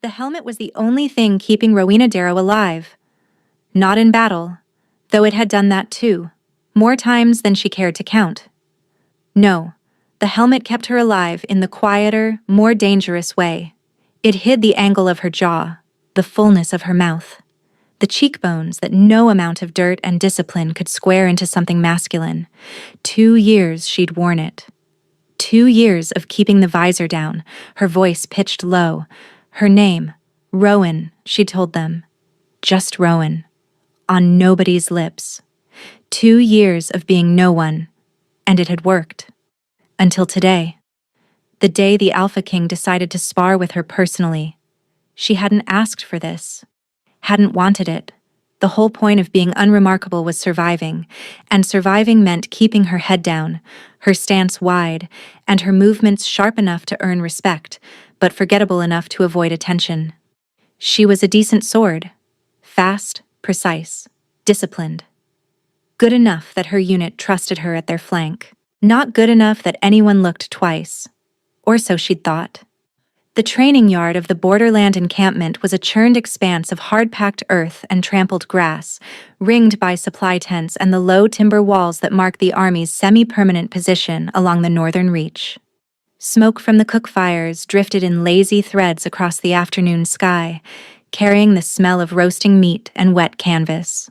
The helmet was the only thing keeping Rowena Darrow alive. Not in battle, though it had done that too, more times than she cared to count. No, the helmet kept her alive in the quieter, more dangerous way. It hid the angle of her jaw, the fullness of her mouth, the cheekbones that no amount of dirt and discipline could square into something masculine. 2 years she'd worn it. 2 years of keeping the visor down, her voice pitched low. Her name, Rowan, she told them. Just Rowan. On nobody's lips. 2 years of being no one. And it had worked. Until today. The day the Alpha King decided to spar with her personally. She hadn't asked for this. Hadn't wanted it. The whole point of being unremarkable was surviving, and surviving meant keeping her head down, her stance wide, and her movements sharp enough to earn respect, but forgettable enough to avoid attention. She was a decent sword. Fast, precise, disciplined. Good enough that her unit trusted her at their flank. Not good enough that anyone looked twice. Or so she'd thought. The training yard of the Borderland encampment was a churned expanse of hard-packed earth and trampled grass, ringed by supply tents and the low timber walls that marked the Army's semi-permanent position along the northern reach. Smoke from the cook fires drifted in lazy threads across the afternoon sky, carrying the smell of roasting meat and wet canvas.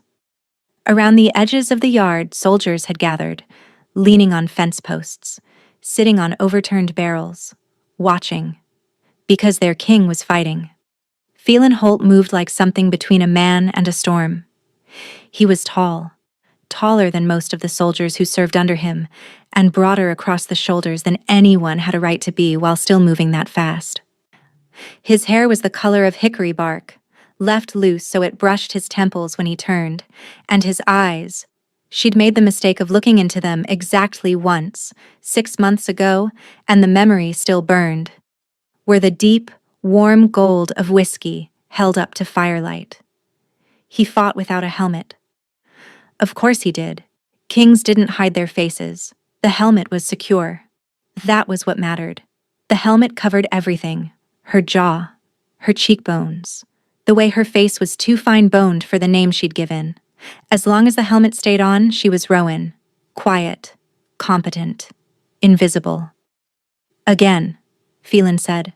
Around the edges of the yard, soldiers had gathered, leaning on fence posts, sitting on overturned barrels, watching. Because their king was fighting. Phelan Holt moved like something between a man and a storm. He was tall, taller than most of the soldiers who served under him, and broader across the shoulders than anyone had a right to be while still moving that fast. His hair was the color of hickory bark, left loose so it brushed his temples when he turned, and his eyes, she'd made the mistake of looking into them exactly once, 6 months ago, and the memory still burned, were the deep, warm gold of whiskey held up to firelight. He fought without a helmet. Of course he did. Kings didn't hide their faces. The helmet was secure. That was what mattered. The helmet covered everything. Her jaw, her cheekbones, the way her face was too fine-boned for the name she'd given. As long as the helmet stayed on, she was Rowan. Quiet, competent, invisible. Again, Phelan said.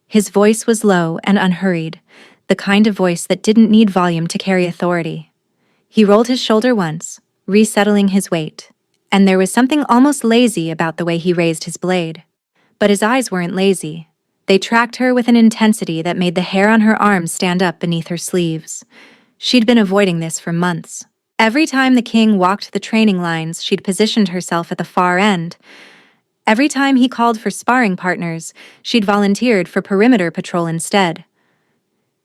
His voice was low and unhurried, the kind of voice that didn't need volume to carry authority. He rolled his shoulder once, resettling his weight, and there was something almost lazy about the way he raised his blade. But his eyes weren't lazy. They tracked her with an intensity that made the hair on her arms stand up beneath her sleeves. She'd been avoiding this for months. Every time the king walked the training lines, she'd positioned herself at the far end. Every time he called for sparring partners, she'd volunteered for perimeter patrol instead.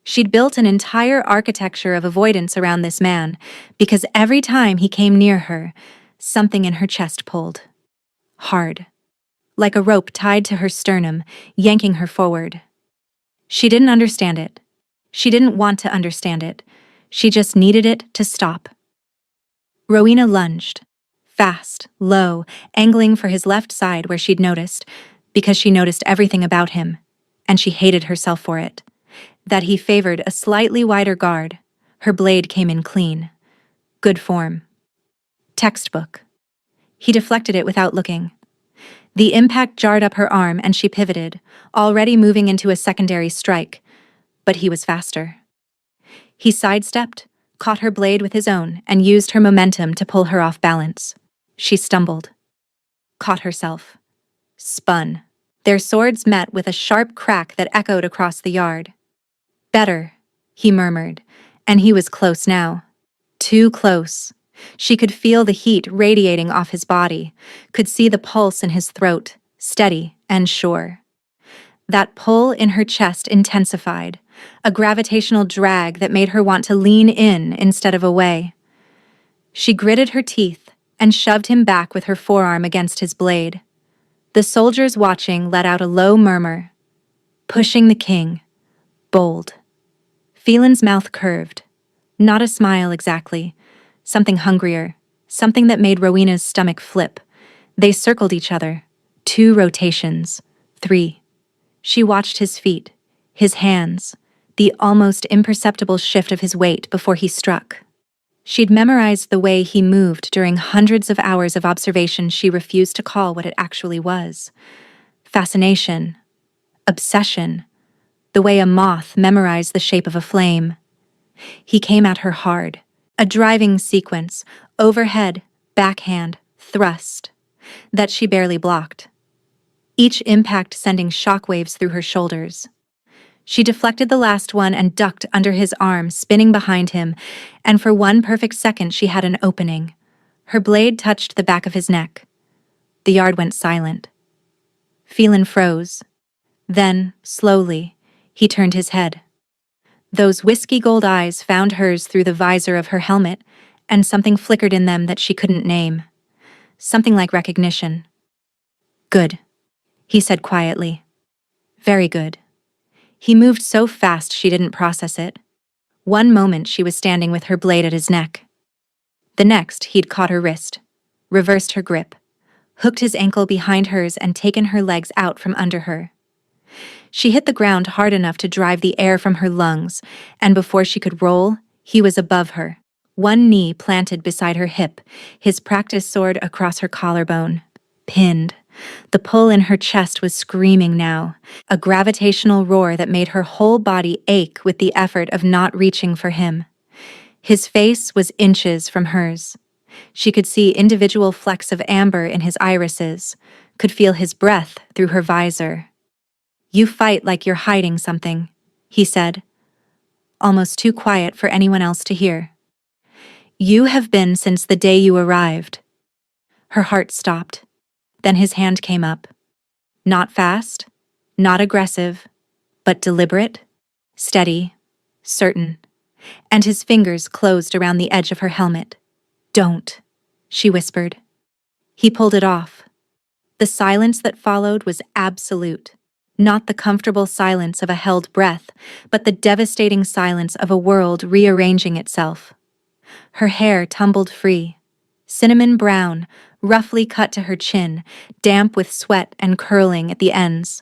She'd built an entire architecture of avoidance around this man, because every time he came near her, something in her chest pulled. Hard. Like a rope tied to her sternum, yanking her forward. She didn't understand it. She didn't want to understand it. She just needed it to stop. Rowena lunged. Fast, low, angling for his left side where she'd noticed, because she noticed everything about him, and she hated herself for it. That he favored a slightly wider guard. Her blade came in clean. Good form. Textbook. He deflected it without looking. The impact jarred up her arm and she pivoted, already moving into a secondary strike, but he was faster. He sidestepped, caught her blade with his own, and used her momentum to pull her off balance. She stumbled. Caught herself. Spun. Their swords met with a sharp crack that echoed across the yard. Better, he murmured, and he was close now. Too close. She could feel the heat radiating off his body, could see the pulse in his throat, steady and sure. That pull in her chest intensified, a gravitational drag that made her want to lean in instead of away. She gritted her teeth and shoved him back with her forearm against his blade. The soldiers watching let out a low murmur. Pushing the king. Bold. Phelan's mouth curved. Not a smile exactly. Something hungrier. Something that made Rowena's stomach flip. They circled each other. 2 rotations. 3. She watched his feet. His hands, the almost imperceptible shift of his weight before he struck. She'd memorized the way he moved during hundreds of hours of observation she refused to call what it actually was. Fascination. Obsession. The way a moth memorized the shape of a flame. He came at her hard. A driving sequence, overhead, backhand, thrust, that she barely blocked. Each impact sending shockwaves through her shoulders. She deflected the last one and ducked under his arm, spinning behind him, and for one perfect second she had an opening. Her blade touched the back of his neck. The yard went silent. Phelan froze. Then, slowly, he turned his head. Those whiskey gold eyes found hers through the visor of her helmet, and something flickered in them that she couldn't name. Something like recognition. "Good," he said quietly. "Very good." He moved so fast she didn't process it. One moment she was standing with her blade at his neck. The next he'd caught her wrist, reversed her grip, hooked his ankle behind hers and taken her legs out from under her. She hit the ground hard enough to drive the air from her lungs, and before she could roll, he was above her, one knee planted beside her hip, his practice sword across her collarbone. Pinned. The pull in her chest was screaming now, a gravitational roar that made her whole body ache with the effort of not reaching for him. His face was inches from hers. She could see individual flecks of amber in his irises, could feel his breath through her visor. "You fight like you're hiding something," he said, almost too quiet for anyone else to hear. "You have been since the day you arrived." Her heart stopped. Then his hand came up. Not fast, not aggressive, but deliberate, steady, certain. And his fingers closed around the edge of her helmet. "Don't," she whispered. He pulled it off. The silence that followed was absolute. Not the comfortable silence of a held breath, but the devastating silence of a world rearranging itself. Her hair tumbled free, cinnamon brown, roughly cut to her chin, damp with sweat and curling at the ends.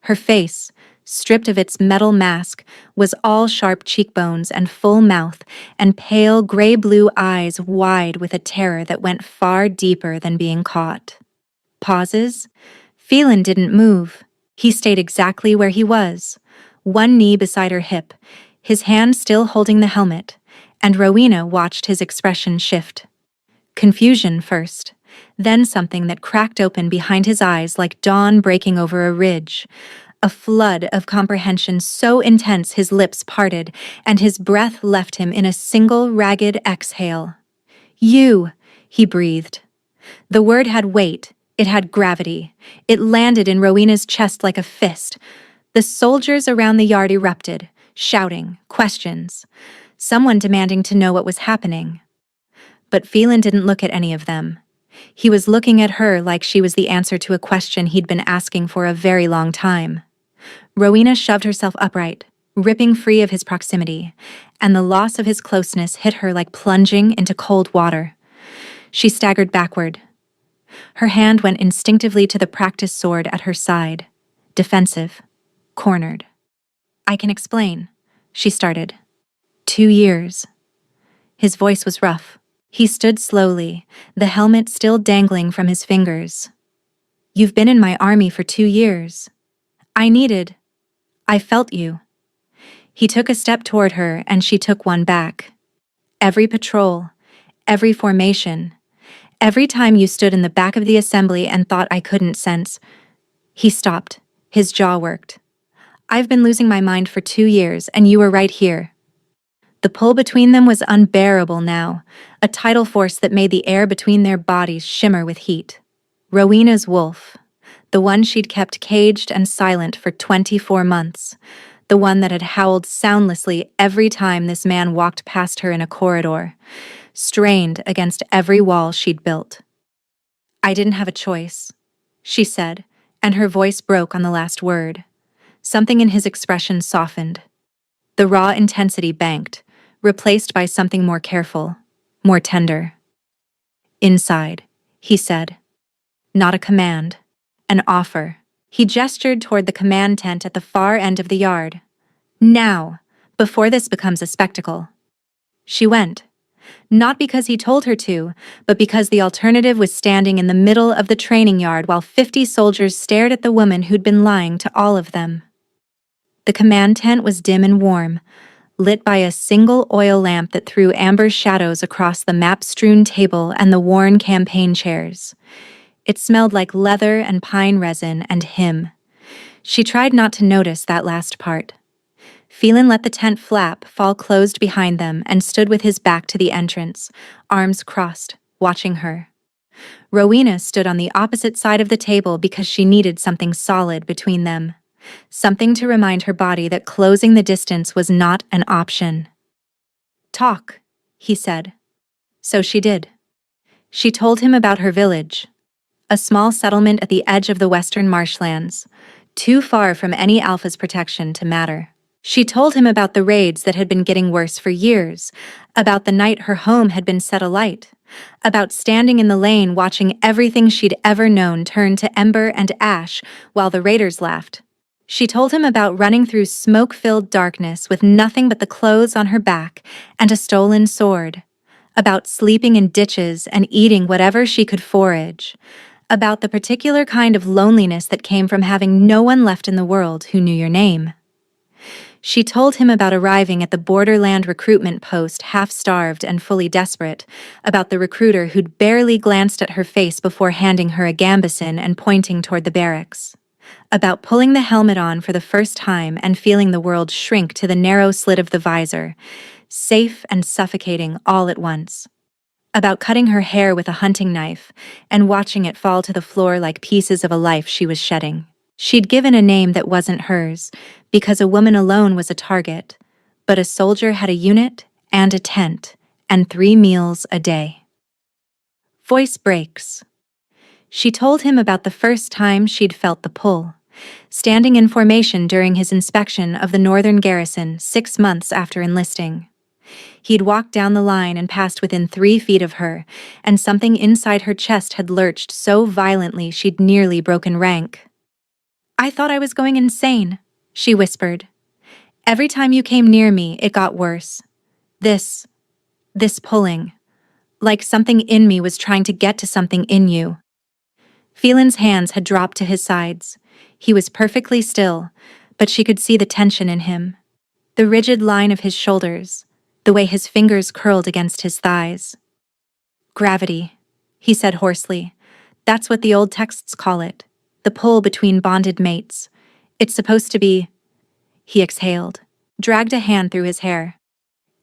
Her face, stripped of its metal mask, was all sharp cheekbones and full mouth, and pale gray-blue eyes wide with a terror that went far deeper than being caught. Pauses. Phelan didn't move. He stayed exactly where he was, one knee beside her hip, his hand still holding the helmet, and Rowena watched his expression shift. Confusion first, then something that cracked open behind his eyes like dawn breaking over a ridge. A flood of comprehension so intense his lips parted, and his breath left him in a single ragged exhale. "You," he breathed. The word had weight, it had gravity. It landed in Rowena's chest like a fist. The soldiers around the yard erupted, shouting, questions. Someone demanding to know what was happening. But Phelan didn't look at any of them. He was looking at her like she was the answer to a question he'd been asking for a very long time. Rowena shoved herself upright, ripping free of his proximity, and the loss of his closeness hit her like plunging into cold water. She staggered backward. Her hand went instinctively to the practice sword at her side, defensive, cornered. "I can explain," she started. 2 years. His voice was rough. He stood slowly, the helmet still dangling from his fingers. "You've been in my army for 2 years. I felt you." He took a step toward her, and she took one back. "Every patrol, every formation, every time you stood in the back of the assembly and thought I couldn't sense." He stopped. His jaw worked. "I've been losing my mind for 2 years, and you were right here." The pull between them was unbearable now, a tidal force that made the air between their bodies shimmer with heat. Rowena's wolf, the one she'd kept caged and silent for 24 months, the one that had howled soundlessly every time this man walked past her in a corridor, strained against every wall she'd built. "I didn't have a choice," she said, and her voice broke on the last word. Something in his expression softened. The raw intensity banked, replaced by something more careful, more tender. "Inside," he said. Not a command, an offer. He gestured toward the command tent at the far end of the yard. Now, before this becomes a spectacle. She went. Not because he told her to, but because the alternative was standing in the middle of the training yard while 50 soldiers stared at the woman who'd been lying to all of them. The command tent was dim and warm, lit by a single oil lamp that threw amber shadows across the map-strewn table and the worn campaign chairs. It smelled like leather and pine resin and him. She tried not to notice that last part. Phelan let the tent flap fall closed behind them and stood with his back to the entrance, arms crossed, watching her. Rowena stood on the opposite side of the table because she needed something solid between them. Something to remind her body that closing the distance was not an option. "Talk," he said. So she did. She told him about her village, a small settlement at the edge of the western marshlands, too far from any Alpha's protection to matter. She told him about the raids that had been getting worse for years, about the night her home had been set alight, about standing in the lane watching everything she'd ever known turn to ember and ash while the raiders laughed. She told him about running through smoke-filled darkness with nothing but the clothes on her back and a stolen sword, about sleeping in ditches and eating whatever she could forage, about the particular kind of loneliness that came from having no one left in the world who knew your name. She told him about arriving at the borderland recruitment post half-starved and fully desperate, about the recruiter who'd barely glanced at her face before handing her a gambeson and pointing toward the barracks, about pulling the helmet on for the first time and feeling the world shrink to the narrow slit of the visor, safe and suffocating all at once, about cutting her hair with a hunting knife and watching it fall to the floor like pieces of a life she was shedding. She'd given a name that wasn't hers, because a woman alone was a target, but a soldier had a unit and a tent and 3 meals a day. Voice breaks. She told him about the first time she'd felt the pull, standing in formation during his inspection of the northern garrison 6 months after enlisting. He'd walked down the line and passed within 3 feet of her, and something inside her chest had lurched so violently she'd nearly broken rank. "I thought I was going insane," she whispered. "Every time you came near me, it got worse. This pulling. Like something in me was trying to get to something in you." Phelan's hands had dropped to his sides. He was perfectly still, but she could see the tension in him. The rigid line of his shoulders, the way his fingers curled against his thighs. "Gravity," he said hoarsely. "That's what the old texts call it. The pull between bonded mates. It's supposed to be—" He exhaled, dragged a hand through his hair.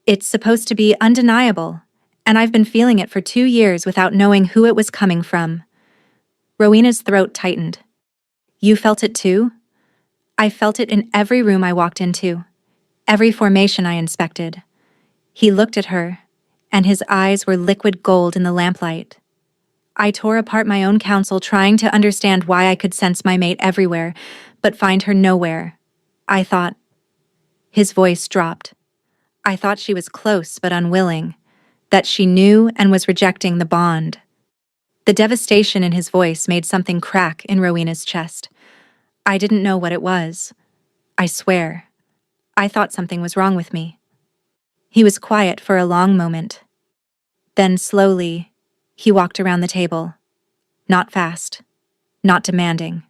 "It's supposed to be undeniable, and I've been feeling it for 2 years without knowing who it was coming from." Rowena's throat tightened. "You felt it too?" "I felt it in every room I walked into, every formation I inspected." He looked at her, and his eyes were liquid gold in the lamplight. "I tore apart my own counsel trying to understand why I could sense my mate everywhere, but find her nowhere. I thought—" His voice dropped. "I thought she was close but unwilling, that she knew and was rejecting the bond." The devastation in his voice made something crack in Rowena's chest. "I didn't know what it was. I swear. I thought something was wrong with me." He was quiet for a long moment. Then slowly, he walked around the table. Not fast, not demanding.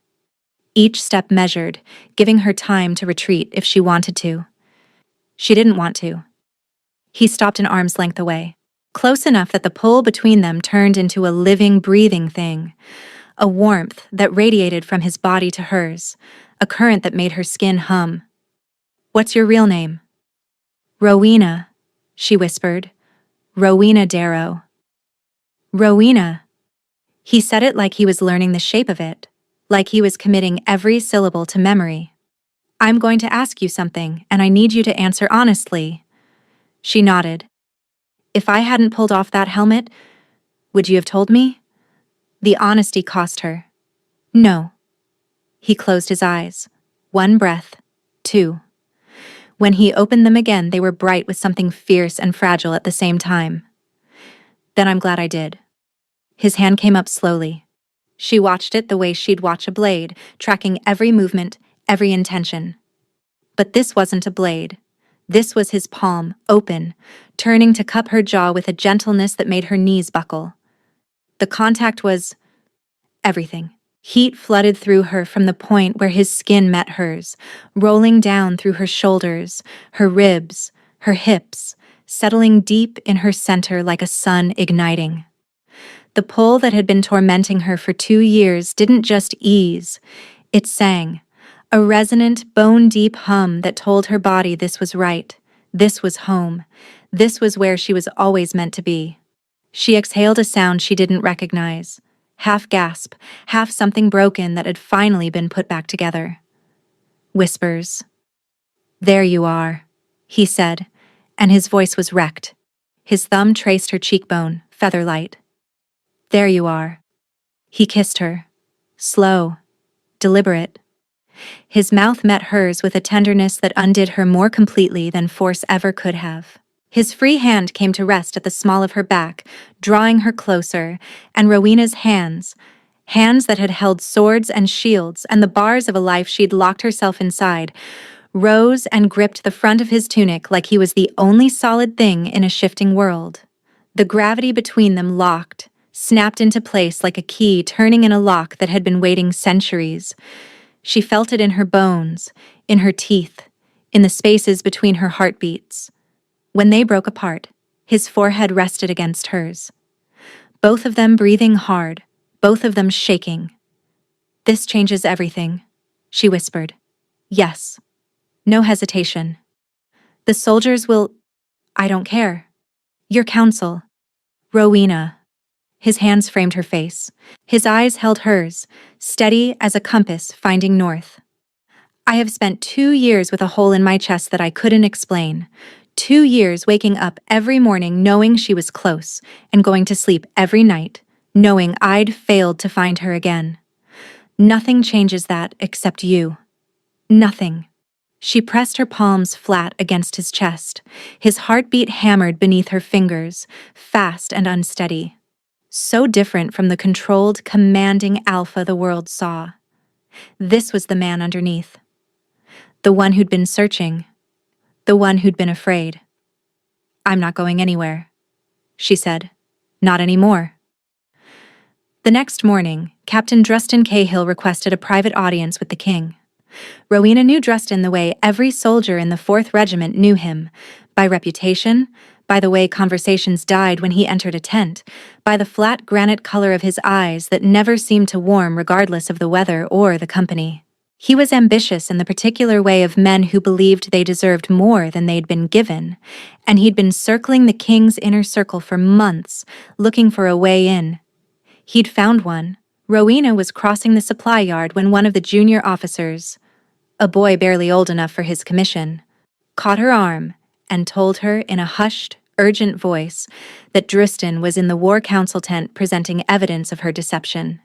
Each step measured, giving her time to retreat if she wanted to. She didn't want to. He stopped an arm's length away, close enough that the pull between them turned into a living, breathing thing, a warmth that radiated from his body to hers, a current that made her skin hum. "What's your real name?" "Rowena," she whispered. "Rowena Darrow." "Rowena." He said it like he was learning the shape of it, like he was committing every syllable to memory. "I'm going to ask you something, and I need you to answer honestly." She nodded. "If I hadn't pulled off that helmet, would you have told me?" The honesty cost her. "No." He closed his eyes. 1 breath, 2. When he opened them again, they were bright with something fierce and fragile at the same time. "Then I'm glad I did." His hand came up slowly. She watched it the way she'd watch a blade, tracking every movement, every intention. But this wasn't a blade. This was his palm, open, turning to cup her jaw with a gentleness that made her knees buckle. The contact was everything. Heat flooded through her from the point where his skin met hers, rolling down through her shoulders, her ribs, her hips, settling deep in her center like a sun igniting. The pull that had been tormenting her for 2 years didn't just ease, it sang, a resonant, bone-deep hum that told her body this was right, this was home, this was where she was always meant to be. She exhaled a sound she didn't recognize, half gasp, half something broken that had finally been put back together. Whispers. "There you are," he said, and his voice was wrecked. His thumb traced her cheekbone, feather-light. "There you are." He kissed her. Slow. Deliberate. His mouth met hers with a tenderness that undid her more completely than force ever could have. His free hand came to rest at the small of her back, drawing her closer, and Rowena's hands that had held swords and shields and the bars of a life she'd locked herself inside, rose and gripped the front of his tunic like he was the only solid thing in a shifting world. The gravity between them locked, snapped into place like a key turning in a lock that had been waiting centuries. She felt it in her bones, in her teeth, in the spaces between her heartbeats. When they broke apart, his forehead rested against hers. Both of them breathing hard, both of them shaking. "This changes everything," she whispered. "Yes." No hesitation. "The soldiers will... I don't care. Your counsel." "Rowena." His hands framed her face. His eyes held hers, steady as a compass finding north. "I have spent 2 years with a hole in my chest that I couldn't explain. 2 years waking up every morning knowing she was close, and going to sleep every night, knowing I'd failed to find her again. Nothing changes that except you. Nothing." She pressed her palms flat against his chest. His heartbeat hammered beneath her fingers, fast and unsteady. So different from the controlled, commanding alpha the world saw. This was the man underneath. The one who'd been searching. The one who'd been afraid. "I'm not going anywhere," she said. "Not anymore." The next morning, Captain Drustin Cahill requested a private audience with the king. Rowena knew Drustin the way every soldier in the 4th Regiment knew him, by reputation, by the way conversations died when he entered a tent, by the flat granite color of his eyes that never seemed to warm regardless of the weather or the company. He was ambitious in the particular way of men who believed they deserved more than they'd been given, and he'd been circling the king's inner circle for months, looking for a way in. He'd found one. Rowena was crossing the supply yard when one of the junior officers, a boy barely old enough for his commission, caught her arm and told her in a hushed, urgent voice that Drustin was in the War Council tent presenting evidence of her deception,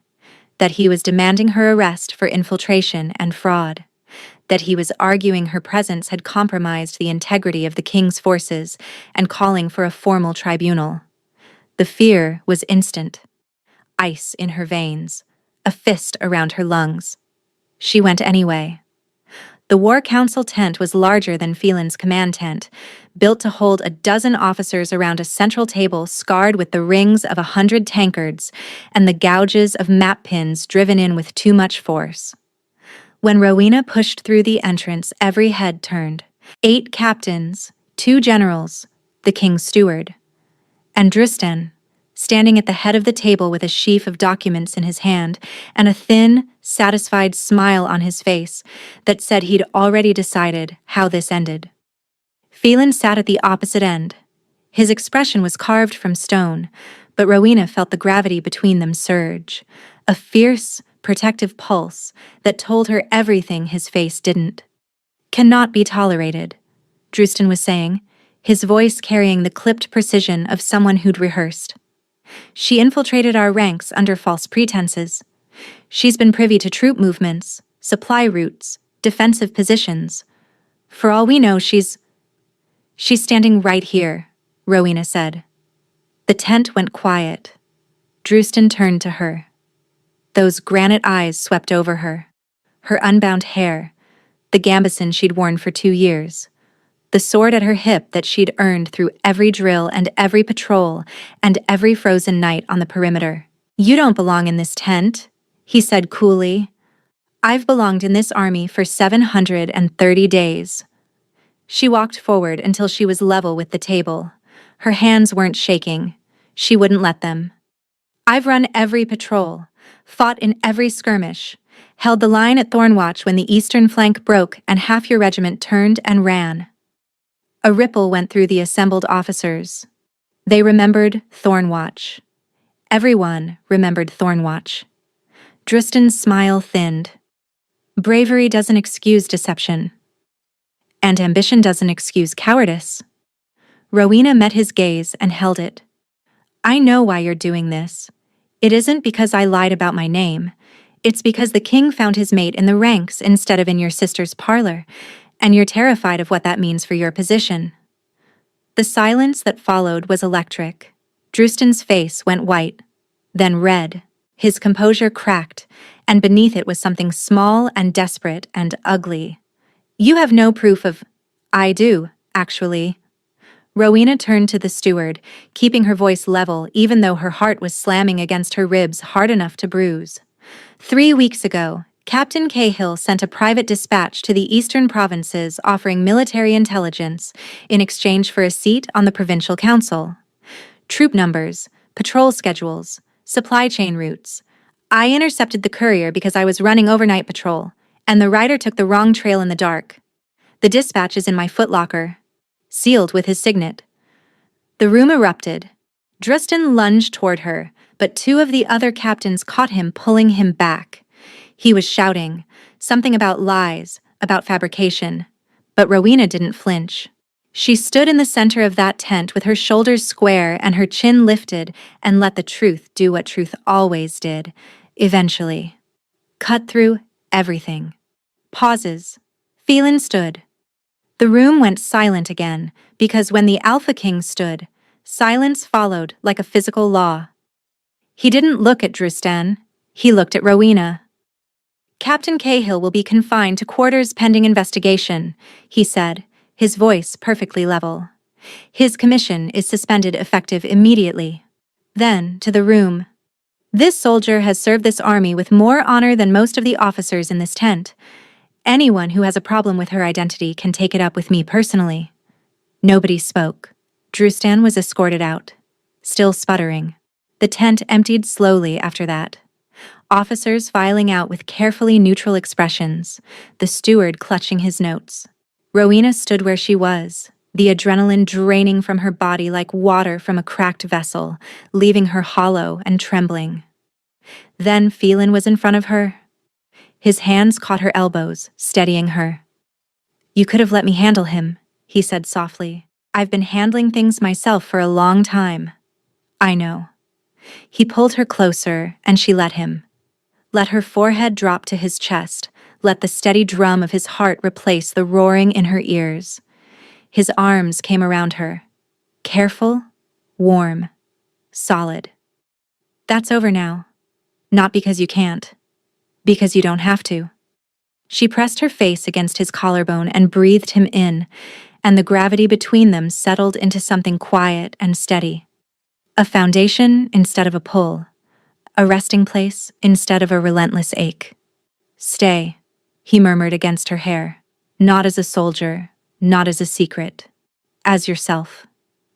that he was demanding her arrest for infiltration and fraud, that he was arguing her presence had compromised the integrity of the king's forces and calling for a formal tribunal. The fear was instant. Ice in her veins, a fist around her lungs. She went anyway. The War Council tent was larger than Phelan's command tent, built to hold a dozen officers around a central table scarred with the rings of 100 tankards and the gouges of map pins driven in with too much force. When Rowena pushed through the entrance, every head turned. 8 captains, 2 generals, the king's steward, and Drustin, standing at the head of the table with a sheaf of documents in his hand and a thin, satisfied smile on his face that said he'd already decided how this ended. Phelan sat at the opposite end. His expression was carved from stone, but Rowena felt the gravity between them surge, a fierce, protective pulse that told her everything his face didn't. "Cannot be tolerated," Drustin was saying, his voice carrying the clipped precision of someone who'd rehearsed. "She infiltrated our ranks under false pretenses. She's been privy to troop movements, supply routes, defensive positions. For all we know, she's standing right here," Rowena said. The tent went quiet. Drustin turned to her. Those granite eyes swept over her. Her unbound hair, the gambeson she'd worn for 2 years, the sword at her hip that she'd earned through every drill and every patrol and every frozen night on the perimeter. "You don't belong in this tent," he said coolly. "I've belonged in this army for 730 days. She walked forward until she was level with the table. Her hands weren't shaking. She wouldn't let them. "I've run every patrol, fought in every skirmish, held the line at Thornwatch when the eastern flank broke and half your regiment turned and ran." A ripple went through the assembled officers. They remembered Thornwatch. Everyone remembered Thornwatch. Drustan's smile thinned. Bravery doesn't excuse deception. And ambition doesn't excuse cowardice. Rowena met his gaze and held it. "I know why you're doing this. It isn't because I lied about my name. It's because the king found his mate in the ranks instead of in your sister's parlor, and you're terrified of what that means for your position." The silence that followed was electric. Drustan's face went white, then red. His composure cracked, and beneath it was something small and desperate and ugly. "You have no proof of—" "I do, actually." Rowena turned to the steward, keeping her voice level even though her heart was slamming against her ribs hard enough to bruise. 3 weeks ago, Captain Cahill sent a private dispatch to the eastern provinces offering military intelligence in exchange for a seat on the provincial council. Troop numbers, patrol schedules, supply chain routes. I intercepted the courier because I was running overnight patrol, and the rider took the wrong trail in the dark. The dispatch is in my footlocker, sealed with his signet. The room erupted. Drustan lunged toward her, but 2 of the other captains caught him, pulling him back. He was shouting, something about lies, about fabrication. But Rowena didn't flinch. She stood in the center of that tent with her shoulders square and her chin lifted and let the truth do what truth always did, eventually. Cut through everything. Pauses. Phelan stood. The room went silent again, because when the Alpha King stood, silence followed like a physical law. He didn't look at Drustan, he looked at Rowena. "Captain Cahill will be confined to quarters pending investigation," he said, his voice perfectly level. "His commission is suspended effective immediately." Then, to the room. "This soldier has served this army with more honor than most of the officers in this tent. Anyone who has a problem with her identity can take it up with me personally." Nobody spoke. Drustan was escorted out, still sputtering. The tent emptied slowly after that. Officers filing out with carefully neutral expressions, the steward clutching his notes. Rowena stood where she was, the adrenaline draining from her body like water from a cracked vessel, leaving her hollow and trembling. Then Phelan was in front of her. His hands caught her elbows, steadying her. "You could have let me handle him," he said softly. "I've been handling things myself for a long time." "I know." He pulled her closer, and she let him. Let her forehead drop to his chest, let the steady drum of his heart replace the roaring in her ears. His arms came around her. Careful, warm, solid. "That's over now. Not because you can't. Because you don't have to." She pressed her face against his collarbone and breathed him in, and the gravity between them settled into something quiet and steady. A foundation instead of a pull. A resting place instead of a relentless ache. "Stay," he murmured against her hair. "Not as a soldier, not as a secret. As yourself.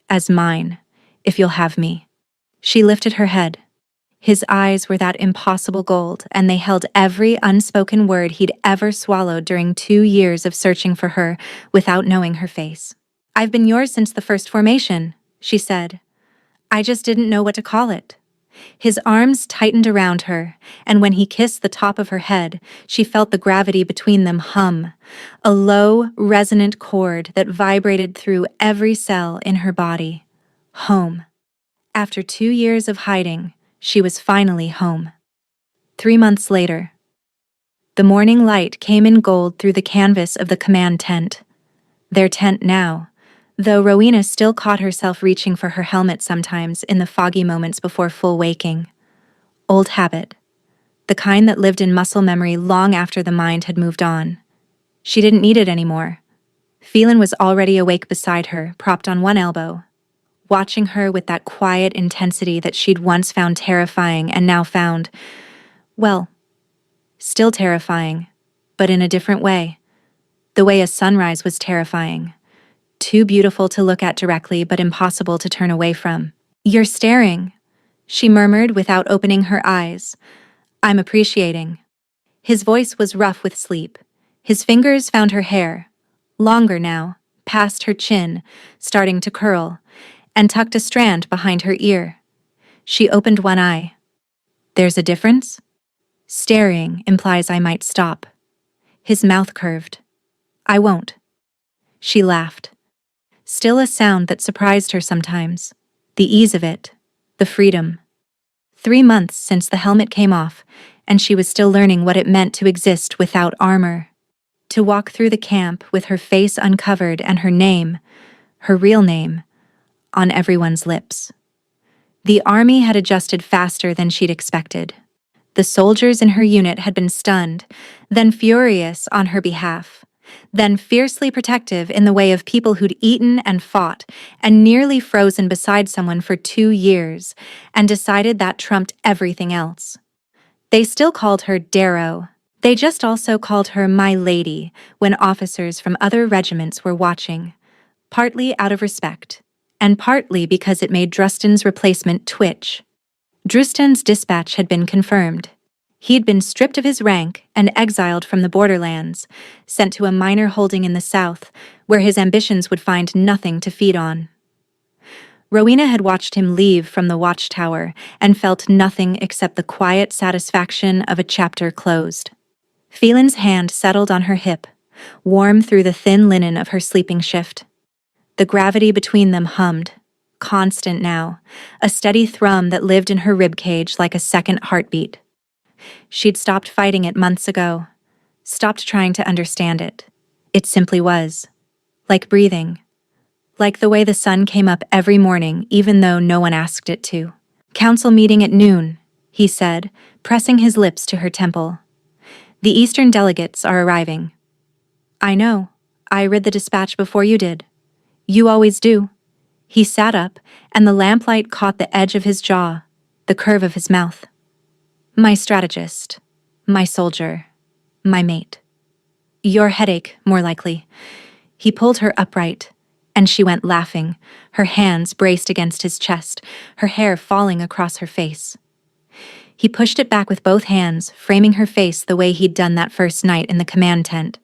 As mine, if you'll have me." She lifted her head. His eyes were that impossible gold, and they held every unspoken word he'd ever swallowed during 2 years of searching for her without knowing her face. "I've been yours since the first formation," she said. "I just didn't know what to call it." His arms tightened around her, and when he kissed the top of her head, she felt the gravity between them hum, a low, resonant chord that vibrated through every cell in her body. Home. After 2 years of hiding, she was finally home. 3 months later. The morning light came in gold through the canvas of the command tent. Their tent now, though Rowena still caught herself reaching for her helmet sometimes in the foggy moments before full waking. Old habit. the kind that lived in muscle memory long after the mind had moved on. She didn't need it anymore. Phelan was already awake beside her, propped on one elbow, watching her with that quiet intensity that she'd once found terrifying and now found, well, still terrifying, but in a different way. The way a sunrise was terrifying. Too beautiful to look at directly, but impossible to turn away from. "You're staring," she murmured without opening her eyes. "I'm appreciating." His voice was rough with sleep. His fingers found her hair, longer now, past her chin, starting to curl, and tucked a strand behind her ear. She opened one eye. "There's a difference?" "Staring implies I might stop." His mouth curved. "I won't." She laughed. Still a sound that surprised her sometimes. The ease of it. The freedom. 3 months since the helmet came off, and she was still learning what it meant to exist without armor. To walk through the camp with her face uncovered and her name, her real name, on everyone's lips. The army had adjusted faster than she'd expected. The soldiers in her unit had been stunned, then furious on her behalf, then fiercely protective in the way of people who'd eaten and fought and nearly frozen beside someone for 2 years and decided that trumped everything else. They still called her Darrow. They just also called her My Lady when officers from other regiments were watching, partly out of respect, and partly because it made Drustin's replacement twitch. Drustin's dispatch had been confirmed. He'd been stripped of his rank and exiled from the borderlands, sent to a minor holding in the south, where his ambitions would find nothing to feed on. Rowena had watched him leave from the watchtower and felt nothing except the quiet satisfaction of a chapter closed. Phelan's hand settled on her hip, warm through the thin linen of her sleeping shift. The gravity between them hummed, constant now, a steady thrum that lived in her ribcage like a second heartbeat. She'd stopped fighting it months ago, stopped trying to understand it. It simply was. Like breathing. Like the way the sun came up every morning even though no one asked it to. "Council meeting at noon," he said, pressing his lips to her temple. "The Eastern delegates are arriving." "I know. I read the dispatch before you did." "You always do." He sat up, and the lamplight caught the edge of his jaw, the curve of his mouth. "My strategist. My soldier. My mate. Your headache, more likely." He pulled her upright, and she went laughing, her hands braced against his chest, her hair falling across her face. He pushed it back with both hands, framing her face the way he'd done that first night in the command tent,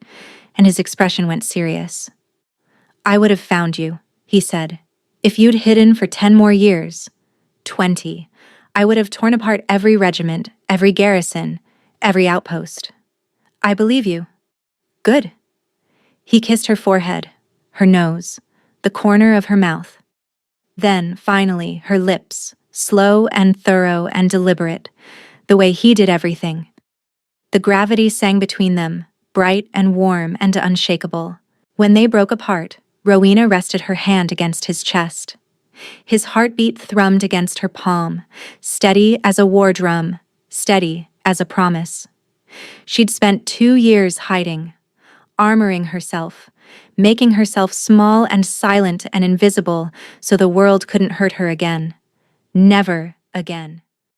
and his expression went serious. "I would have found you," he said. "If you'd hidden for 10 more years, 20, I would have torn apart every regiment, every garrison, every outpost. I believe you." "Good." He kissed her forehead, her nose, the corner of her mouth. Then, finally, her lips, slow and thorough and deliberate, the way he did everything. The gravity sang between them, bright and warm and unshakable. When they broke apart, Rowena rested her hand against his chest. His heartbeat thrummed against her palm, steady as a war drum, steady as a promise. She'd spent 2 years hiding, armoring herself, making herself small and silent and invisible so the world couldn't hurt her again. Never again.